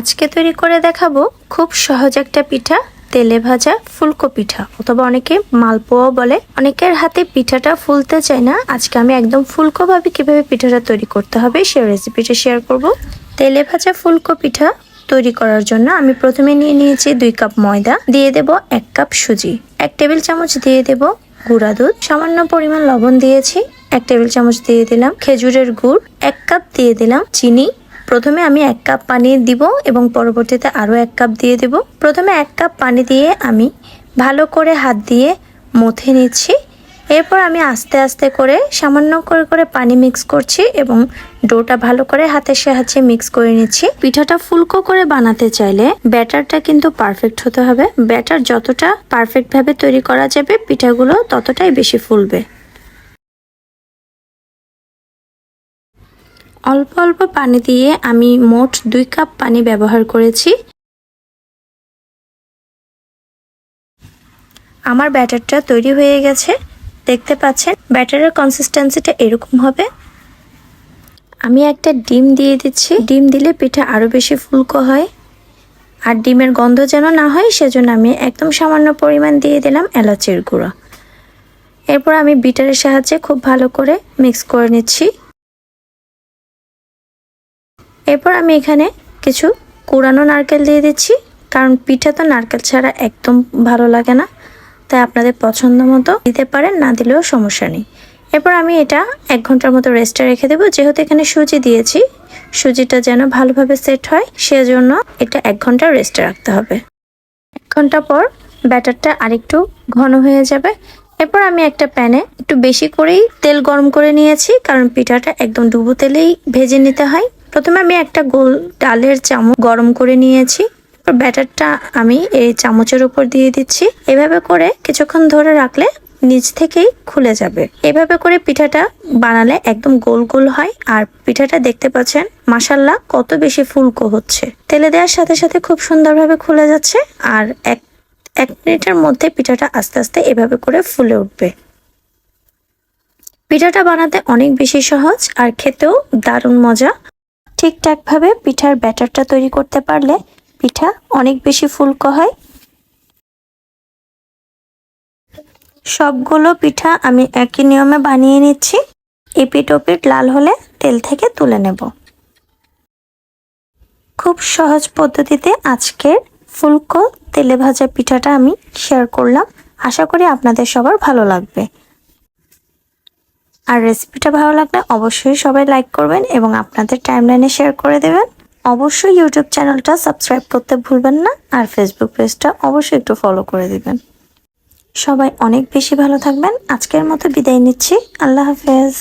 আজকে তৈরি করে দেখাবো খুব সহজ একটা পিঠা, তেলে ভাজা ফুলকো পিঠা, অথবা অনেকে মালপোয়া বলে। অনেকের হাতে পিঠাটা ফুলতে চায় না। আজকে আমি একদম ফুলকো ভাবে কিভাবে পিঠাটা তৈরি করতে হবে সেই রেসিপিটা শেয়ার করব। তেলে ভাজা ফুলকো পিঠা তৈরি করার জন্য আমি প্রথমে নিয়ে নিয়েছি 2 কাপ ময়দা, দিয়ে দেব 1 কাপ সুজি, 1 টেবিল চামচ দিয়ে দেব গুঁড়া দুধ, সামান্য পরিমাণ লবণ দিয়েছি, 1 টেবিল চামচ দিয়ে দিলাম খেজুরের গুড়, 1 কাপ দিয়ে দিলাম চিনি। প্রথমে আমি 1 কাপ পানি দিব এবং পরবর্তীতে আরো 1 কাপ দিয়ে দেব। প্রথমে 1 কাপ পানি দিয়ে আমি ভালো করে হাত দিয়ে মথে নিচ্ছি। এরপর আমি আস্তে আস্তে করে সামান্য করে পানি মিক্স করছি এবং ডোটা ভালো করে হাতের সাহায্যে মিক্স করে নিচ্ছি। পিঠাটা ফুলকো করে বানাতে চাইলে ব্যাটারটা কিন্তু পারফেক্ট হতে হবে। ব্যাটার যতটা পারফেক্ট ভাবে তৈরি করা যাবে পিঠাগুলো ততটাই বেশি ফুলবে। অল্প অল্প পানি দিয়ে আমি মোট 2 কাপ পানি ব্যবহার করেছি। আমার ব্যাটারটা তৈরি হয়ে গেছে, দেখতে পাচ্ছেন ব্যাটারের কনসিস্টেন্সিটা এরকম হবে। আমি একটা ডিম দিয়ে দিচ্ছি। ডিম দিলে পিঠা আরো বেশি ফুলকো হয়, আর ডিমের গন্ধ যেন না হয় সেজন্য আমি একদম সামান্য পরিমাণ দিয়ে দিলাম এলাচের গুঁড়ো। এরপর আমি বিটারের সাহায্যে খুব ভালো করে মিক্স করে নিচ্ছি। এরপর আমি এখানে কিছু কুড়ানো নারকেল দিয়ে দিচ্ছি, কারণ পিঠা তো নারকেল ছাড়া একদম ভালো লাগে না, তাই আপনাদের পছন্দ মতো দিতে পারেন, না দিলেও সমস্যা নেই। এরপর আমি এটা 1 ঘন্টার মতো রেস্টে রেখে দেবো। যেহেতু এখানে সুজি দিয়েছি, সুজিটা যেন ভালোভাবে সেট হয় সেজন্য এটা 1 ঘন্টা রেস্টে রাখতে হবে। 1 ঘন্টা পর ব্যাটারটা আরেকটু ঘন হয়ে যাবে। এরপর আমি একটা প্যানে একটু বেশি করেই তেল গরম করে নিয়েছি, কারণ পিঠাটা একদম ডুবো তেলেই ভেজে নিতে হয়। প্রথমে আমি একটা গোল ডালের চামচ গরম করে নিয়েছি। ব্যাটারটা আমি এই চামচের উপর দিয়ে দিচ্ছি। এভাবে করে কিছুক্ষণ ধরে রাখলে নিচ থেকেই খুলে যাবে। এভাবে করে পিঠাটা বানালে একদম গোল গোল হয়, আর পিঠাটা দেখতে পাচ্ছেন মাশাআল্লাহ কত বেশি ফুলকো হচ্ছে। তেলে দেওয়ার সাথে সাথে খুব সুন্দরভাবে খুলে যাচ্ছে, আর এক মিনিটের মধ্যে পিঠাটা আস্তে আস্তে এভাবে করে ফুলে উঠবে। পিঠাটা বানাতে অনেক বেশি সহজ আর খেতেও দারুণ মজা। ঠিকঠাক ভাবে পিঠার ব্যাটারটা তৈরি করতে পারলে পিঠা অনেক বেশি ফুলকো হয়। সবগুলো পিঠা আমি একই নিয়মে বানিয়ে নিচ্ছি। এপিট ওপিট লাল হলে তেল থেকে তুলে নেব। খুব সহজ পদ্ধতিতে আজকের ফুলকো তেলে ভাজা পিঠাটা আমি শেয়ার করলাম। আশা করি আপনাদের সবার ভালো লাগবে। আর রেসিপিটা ভালো লাগলে অবশ্যই সবাই লাইক করবেন এবং আপনাদের টাইমলাইনে শেয়ার করে দেবেন। অবশ্যই ইউটিউব চ্যানেলটা সাবস্ক্রাইব করতে ভুলবেন না, আর ফেসবুক পেজটা অবশ্যই একটু ফলো করে দিবেন। সবাই অনেক বেশি ভালো থাকবেন। আজকের মতো বিদায় নিচ্ছি। আল্লাহ হাফেজ।